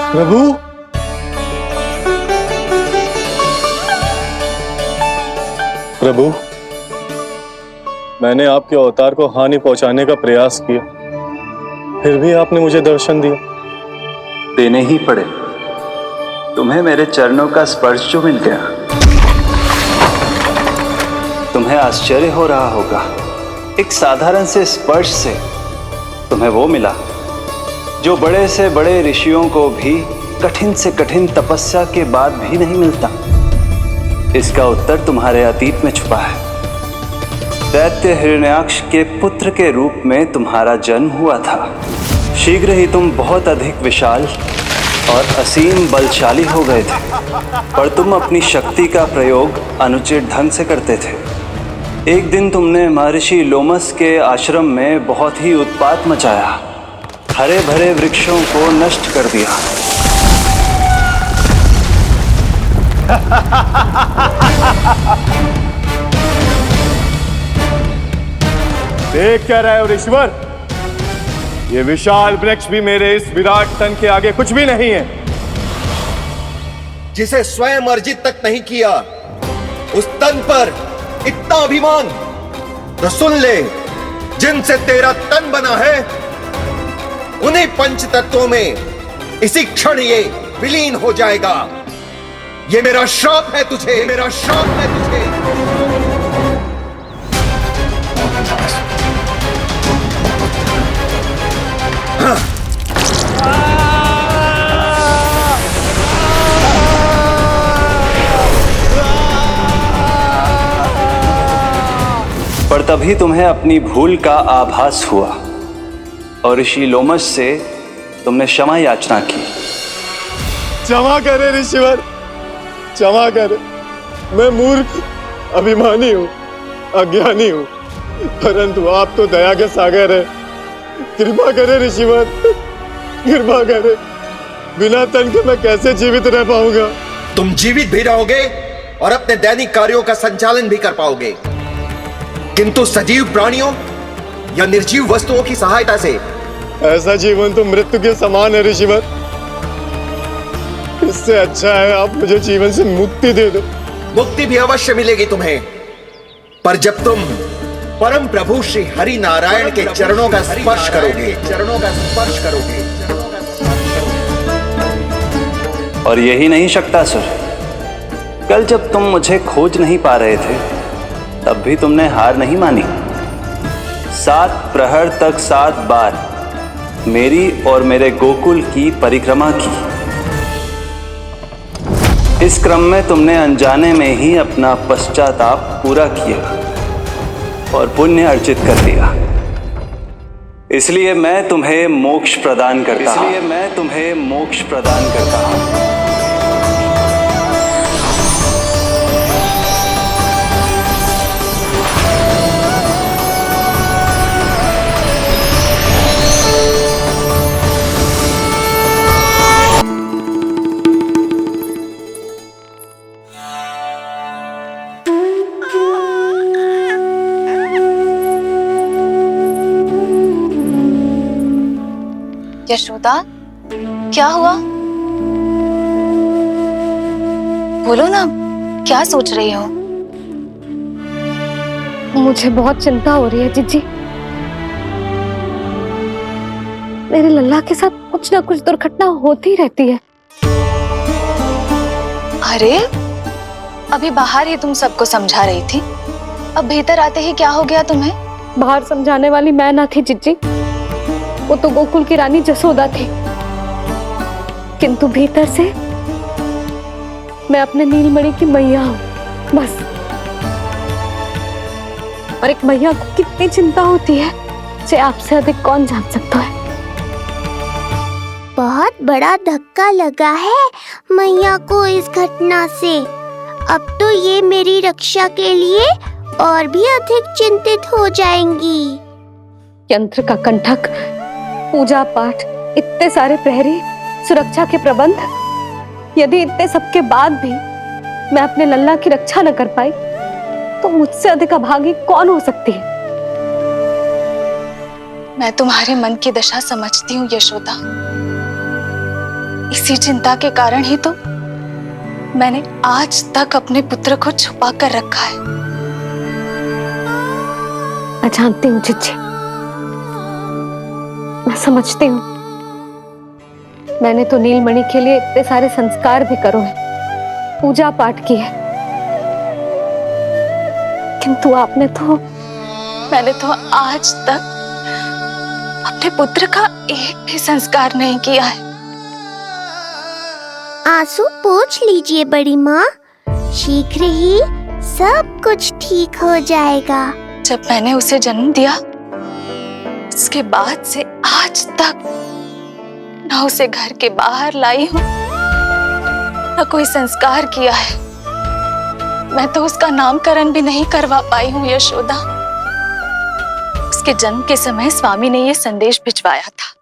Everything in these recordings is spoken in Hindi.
प्रभु, प्रभु, मैंने आपके अवतार को हानि पहुंचाने का प्रयास किया, फिर भी आपने मुझे दर्शन दिया। देने ही पड़े। तुम्हें मेरे चरणों का स्पर्श जो मिल गया, तुम्हें आश्चर्य हो रहा होगा। एक साधारण से स्पर्श से तुम्हें वो मिला जो बड़े से बड़े ऋषियों को भी कठिन से कठिन तपस्या के बाद भी नहीं मिलता। इसका उत्तर तुम्हारे अतीत में छुपा है। दैत्य हिरण्याक्ष के पुत्र के रूप में तुम्हारा जन्म हुआ था। शीघ्र ही तुम बहुत अधिक विशाल और असीम बलशाली हो गए थे, पर तुम अपनी शक्ति का प्रयोग अनुचित ढंग से करते थे। एक दिन तुमने महर्षि लोमस के आश्रम में बहुत ही उत्पात मचाया, हरे भरे वृक्षों को नष्ट कर दिया। देख क्या रहे हो ऋषिवर? ये विशाल वृक्ष भी मेरे इस विराट तन के आगे कुछ भी नहीं है। जिसे स्वयं अर्जित तक नहीं किया, उस तन पर इतना अभिमान। तो सुन ले, जिनसे तेरा तन बना है, उन्हीं पंच तत्वों में इसी क्षण ये विलीन हो जाएगा। ये मेरा श्राप है तुझे, मेरा श्राप है तुझे। पर तभी तुम्हें अपनी भूल का आभास हुआ और ऋषि लोमस से तुमने क्षमा याचना की। क्षमा करे ऋषिवर, क्षमा करे। मैं मूर्ख, अभिमानी हूँ, अज्ञानी हूँ, परंतु आप तो दया के सागर है। कृपा करे ऋषिवर, कृपा करे। बिना तन के मैं कैसे जीवित रह पाऊंगा? तुम जीवित भी रहोगे और अपने दैनिक कार्यों का संचालन भी कर पाओगे, किंतु सजीव प्राणियों या निर्जीव वस्तुओं की सहायता से। ऐसा जीवन तो मृत्यु के समान है ऋषिवर। इससे अच्छा है आप मुझे जीवन से मुक्ति दे दो। मुक्ति भी अवश्य मिलेगी तुम्हें, पर जब तुम परम प्रभु श्री हरि नारायण के चरणों का स्पर्श करोगे, चरणों का स्पर्श करोगे। और यही नहीं शक्तासुर, कल जब तुम मुझे खोज नहीं पा रहे थे, तब भी तुमने हार नहीं मानी। 7 प्रहर तक 7 बार मेरी और मेरे गोकुल की परिक्रमा की। इस क्रम में तुमने अनजाने में ही अपना पश्चाताप पूरा किया और पुण्य अर्जित कर लिया। इसलिए मैं तुम्हें मोक्ष प्रदान करता हूं। इसलिए मैं तुम्हें मोक्ष प्रदान करता हूं। यशोदा, क्या हुआ? बोलो ना, क्या सोच रही हो? मुझे बहुत चिंता हो रही है जीजी। मेरे लल्ला के साथ कुछ ना कुछ दुर्घटना होती रहती है। अरे, अभी बाहर ही तुम सबको समझा रही थी, अब भीतर आते ही क्या हो गया तुम्हें? बाहर समझाने वाली मैं ना थी जीजी, वो तो गोकुल की रानी जसोदा थी। किंतु भीतर से मैं अपने नीलमणि की मैया हूं, बस। और एक मैया को कितनी चिंता होती है, इसे आपसे अधिक कौन जान सकता है। बहुत बड़ा धक्का लगा है मैया को इस घटना से। अब तो ये मेरी रक्षा के लिए और भी अधिक चिंतित हो जाएंगी। यंत्र का कंठक, पूजा पाठ, इतने सारे प्रहरी, सुरक्षा के प्रबंध, यदि इतने सबके बाद भी मैं अपने लल्ला की रक्षा न कर पाई, तो मुझसे अधिक अभागी कौन हो सकती है? मैं तुम्हारे मन की दशा समझती हूँ यशोदा। इसी चिंता के कारण ही तो मैंने आज तक अपने पुत्र को छुपा कर रखा है। मैं जानती हूँ जिज्जी, मैं समझती हूँ। मैंने तो नीलमणि के लिए इतने सारे संस्कार भी करो है, पूजा पाठ की है, किंतु मैंने तो आज तक अपने पुत्र का एक भी संस्कार नहीं किया है। आंसू पोंछ लीजिए बड़ी माँ, शीघ्र ही सब कुछ ठीक हो जाएगा। जब मैंने उसे जन्म दिया उसके बाद से आज तक न उसे घर के बाहर लाई हूँ न कोई संस्कार किया है। मैं तो उसका नामकरण भी नहीं करवा पाई हूँ यशोदा। उसके जन्म के समय स्वामी ने यह संदेश भिजवाया था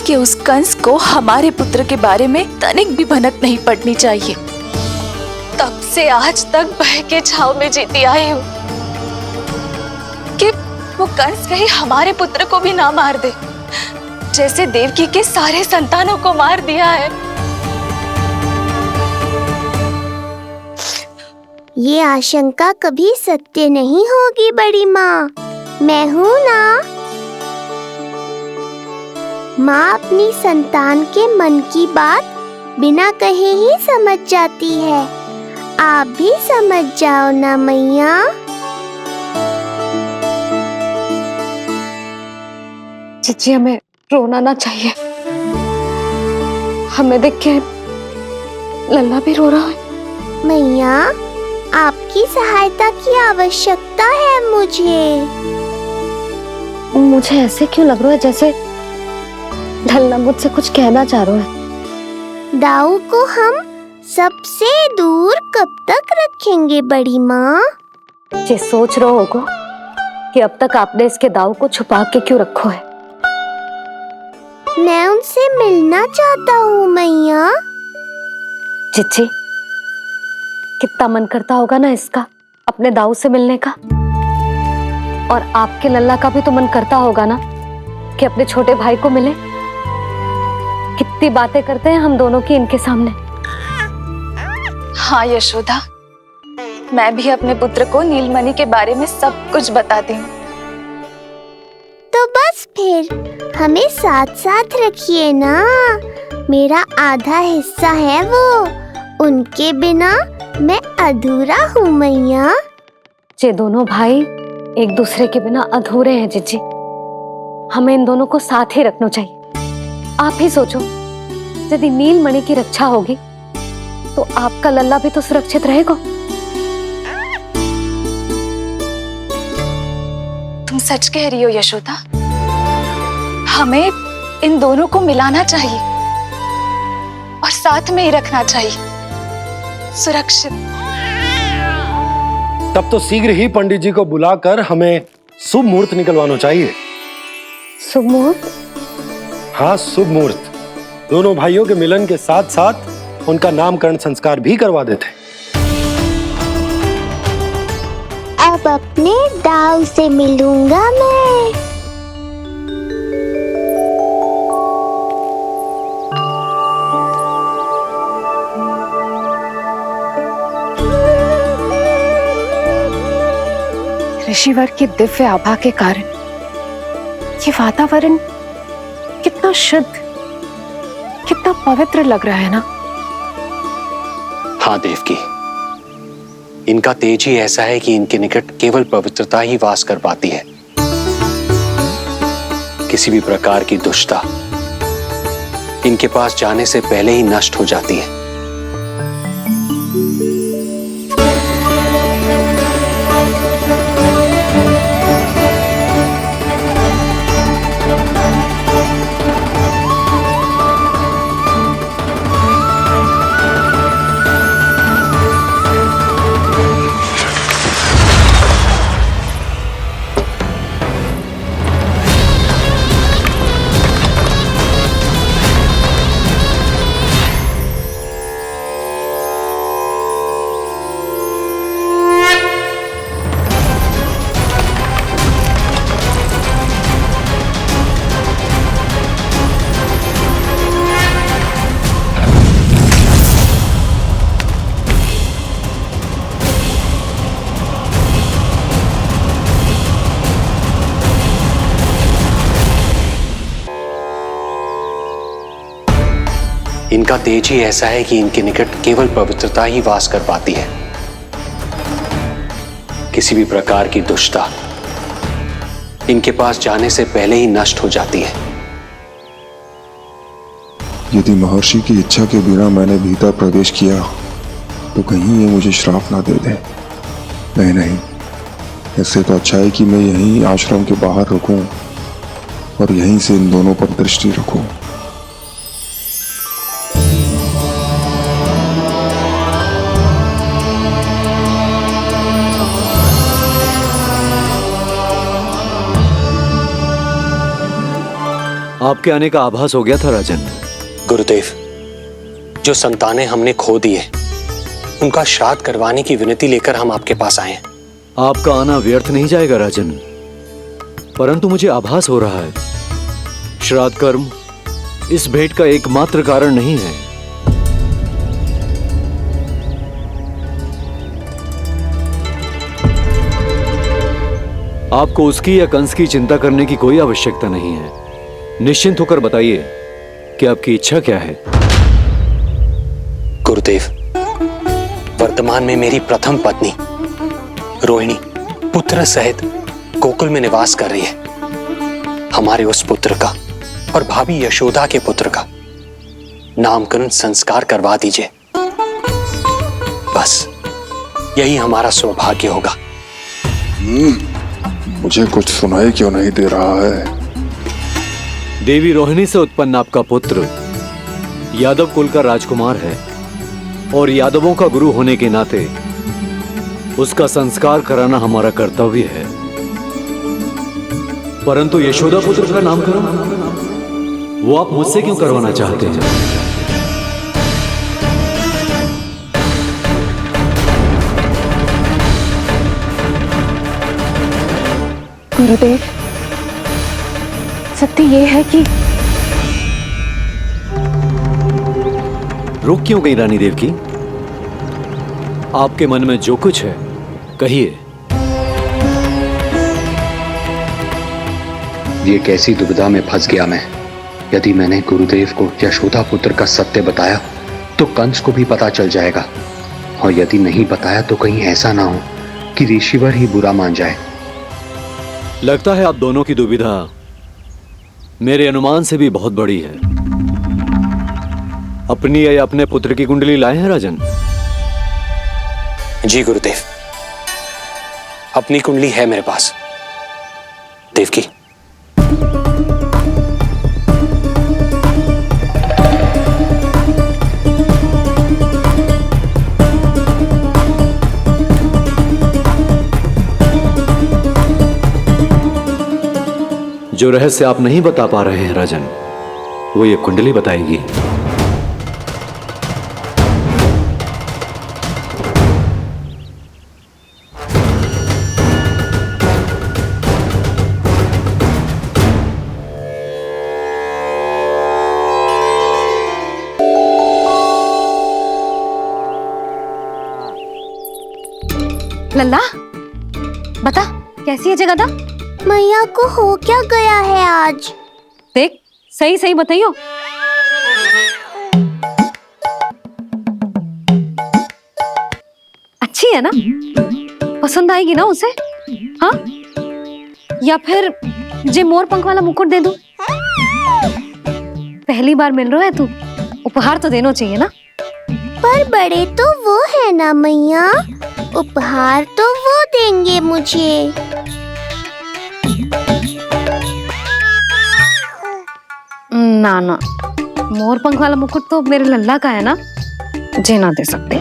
कि उस कंस को हमारे पुत्र के बारे में तनिक भी भनक नहीं पड़नी चाहिए। तब से आज तक भय के छाव में जीती आई हूँ कि वो कंस कहीं हमारे पुत्र को भी ना मार दे, जैसे देवकी के सारे संतानों को मार दिया है। ये आशंका कभी सत्य नहीं होगी बड़ी माँ, मैं हूँ ना। माँ अपनी संतान के मन की बात बिना कहे ही समझ जाती है। आप भी समझ जाओ ना मैया। जिज्जी, हमें रोना ना चाहिए। हमें देख के लल्ला भी रो रहा है। मैया, आपकी सहायता की आवश्यकता है मुझे ऐसे क्यों लग रहा है जैसे लल्ला मुझसे कुछ कहना चाह रहा है। दाऊ को हम सबसे दूर कब तक रखेंगे बड़ी माँ? ये सोच रहा होगा कि अब तक आपने इसके दाऊ को छुपा के क्यों रखो है। मैं उनसे मिलना चाहता हूँ मैया। जिज्जी, कितना मन करता होगा ना इसका अपने दाऊ से मिलने का। और आपके लल्ला का भी तो मन करता होगा ना कि अपने छोटे भाई को मिले। कितनी बातें करते हैं हम दोनों की इनके सामने। हाँ यशोदा, मैं भी अपने पुत्र को नीलमणि के बारे में सब कुछ बताती हूँ। तो बस फिर हमें साथ साथ रखिए ना। मेरा आधा हिस्सा है वो, उनके बिना मैं अधूरा हूँ मैया। ये दोनों भाई एक दूसरे के बिना अधूरे हैं जिज्जी। हमें इन दोनों को साथ ही रखना चाहिए। आप ही सोचो, यदि नीलमणि की रक्षा होगी तो आपका लल्ला भी तो सुरक्षित रहेगा। तुम सच कह रही हो यशोदा। हमें इन दोनों को मिलाना चाहिए और साथ में ही रखना चाहिए, सुरक्षित। तब तो शीघ्र ही पंडित जी को बुलाकर हमें शुभ मुहूर्त निकलवाना चाहिए। शुभ मुहूर्त? हाँ, शुभ मुहूर्त। दोनों भाइयों के मिलन के साथ साथ उनका नामकरण संस्कार भी करवा देते। अब अपने दाऊ से मिलूंगा मैं। ऋषिवर की दिव्य आभा के कारण ये वातावरण कितना शुद्ध, कितना पवित्र लग रहा है ना। हाँ देवकी, इनका तेज ही ऐसा है कि इनके निकट केवल पवित्रता ही वास कर पाती है। किसी भी प्रकार की दुष्टता इनके पास जाने से पहले ही नष्ट हो जाती है। इनका तेज ही ऐसा है कि इनके निकट केवल पवित्रता ही वास कर पाती है। किसी भी प्रकार की दुष्टता इनके पास जाने से पहले ही नष्ट हो जाती है। यदि महर्षि की इच्छा के बिना मैंने भीतर प्रवेश किया तो कहीं ये मुझे श्राप ना दे दे। नहीं नहीं, इससे तो अच्छा है कि मैं यहीं आश्रम के बाहर रुकूं और यहीं से इन दोनों पर दृष्टि रखूं। आपके आने का आभास हो गया था राजन। गुरुदेव, जो संतानें हमने खो दी है उनका श्राद्ध करवाने की विनती लेकर हम आपके पास आए हैं। आपका आना व्यर्थ नहीं जाएगा राजन, परंतु मुझे आभास हो रहा है श्राद्ध कर्म इस भेंट का एकमात्र कारण नहीं है। आपको उसकी या कंस की चिंता करने की कोई आवश्यकता नहीं है। निश्चिंत होकर बताइए कि आपकी इच्छा क्या है। गुरुदेव, वर्तमान में मेरी प्रथम पत्नी रोहिणी पुत्र सहित गोकुल में निवास कर रही है। हमारे उस पुत्र का और भाभी यशोदा के पुत्र का नामकरण संस्कार करवा दीजिए। बस यही हमारा सौभाग्य होगा। मुझे कुछ सुनाई क्यों नहीं दे रहा है? देवी रोहिणी से उत्पन्न आपका पुत्र यादव कुल का राजकुमार है और यादवों का गुरु होने के नाते उसका संस्कार कराना हमारा कर्तव्य है। परंतु यशोदा पुत्र का नामकरण वो आप मुझसे क्यों करवाना चाहते हैं? गुरुदेव, सत्य ये है कि रुक क्यों गई रानी देवकी? आपके मन में जो कुछ है कहिए। ये कैसी दुविधा में फंस गया मैं। यदि मैंने गुरुदेव को यशोदा पुत्र का सत्य बताया तो कंस को भी पता चल जाएगा, और यदि नहीं बताया तो कहीं ऐसा ना हो कि ऋषिवर ही बुरा मान जाए। लगता है आप दोनों की दुविधा मेरे अनुमान से भी बहुत बड़ी है। अपनी या अपने पुत्र की कुंडली लाए हैं राजन? जी गुरुदेव, अपनी कुंडली है मेरे पास। देवकी, जो रहस्य आप नहीं बता पा रहे हैं राजन, वो ये कुंडली बताएगी। लल्ला, बता कैसी है जगदा? मैया को हो क्या गया है आज? देख, सही सही बताइयो। अच्छी है ना? पसंद आएगी ना उसे? हाँ? या फिर जे मोर पंख वाला मुकुट दे दूं? पहली बार मिल रहा है तू, उपहार तो देना चाहिए ना? पर बड़े तो वो है ना मैया, उपहार तो वो देंगे मुझे। ना ना, मोर पंख वाला मुकुट तो मेरे लल्ला का है ना, मुझे ना दे सकते।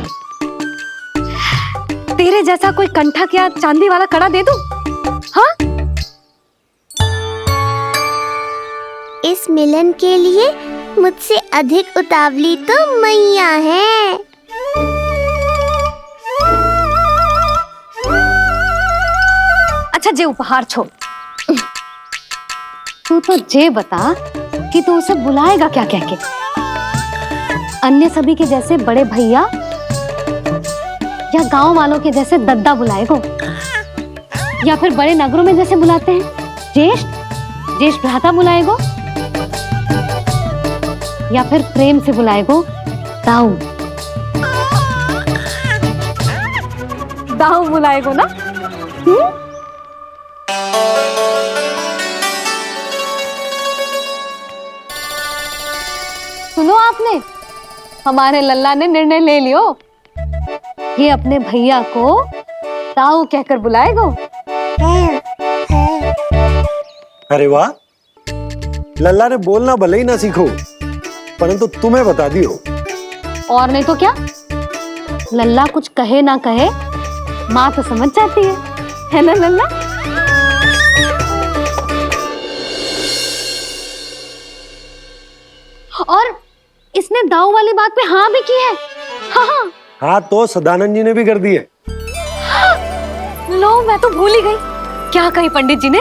तेरे जैसा कोई कंठक या चांदी वाला कड़ा दे दूं? हाँ? इस मिलन के लिए मुझसे अधिक उतावली तो मैया है। अच्छा, जे उपहार छोड़, तू तो जे बता कि तू उसे बुलाएगा क्या कह के? अन्य सभी के जैसे बड़े भैया या गांव वालों के जैसे दद्दा बुलाएगो, या फिर बड़े नगरों में जैसे बुलाते हैं ज्येष्ठ भ्राता बुलाएगो, या फिर प्रेम से बुलाएगो दाऊ? दाऊ बुलाएगो ना? सुनो आपने, हमारे लल्ला ने निर्णय ले लियो, ये अपने भैया को दाऊ कहकर बुलाएगो। अरे वाह, लल्ला ने बोलना भले ही ना सीखो, परंतु तुम्हें बता दियो। और नहीं तो क्या, लल्ला कुछ कहे ना कहे माँ तो समझ जाती है ना लल्ला? और इसने दाऊ वाली बात पे हाँ भी की है। हाँ हाँ तो सदानंद जी ने भी कर दी है। लो, मैं तो भूल ही गई। क्या कही पंडित जी ने?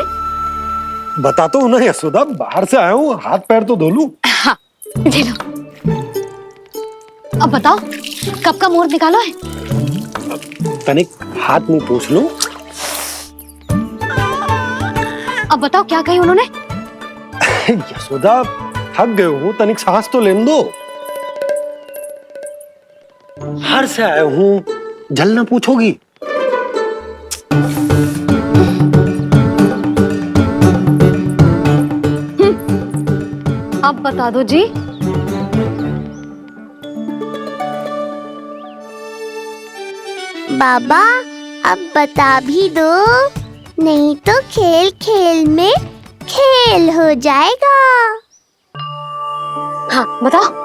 बता तो ना यशोदा, बाहर से आया हूँ, हाथ पैर तो धो लूं। हाँ, ले लो। अब बताओ, कब का मुहूर्त निकालो है? तनिक हाथ मुंह पूछ लूं। अब बताओ क्या कही उन्होंने? यशोदा थक गए हो, तनिक सांस तो लेने दो। बाहर से आया हूँ, जल ना पूछोगी? अब बता दो जी। बाबा अब बता भी दो, नहीं तो खेल खेल में खेल हो जाएगा। हाँ बताओ।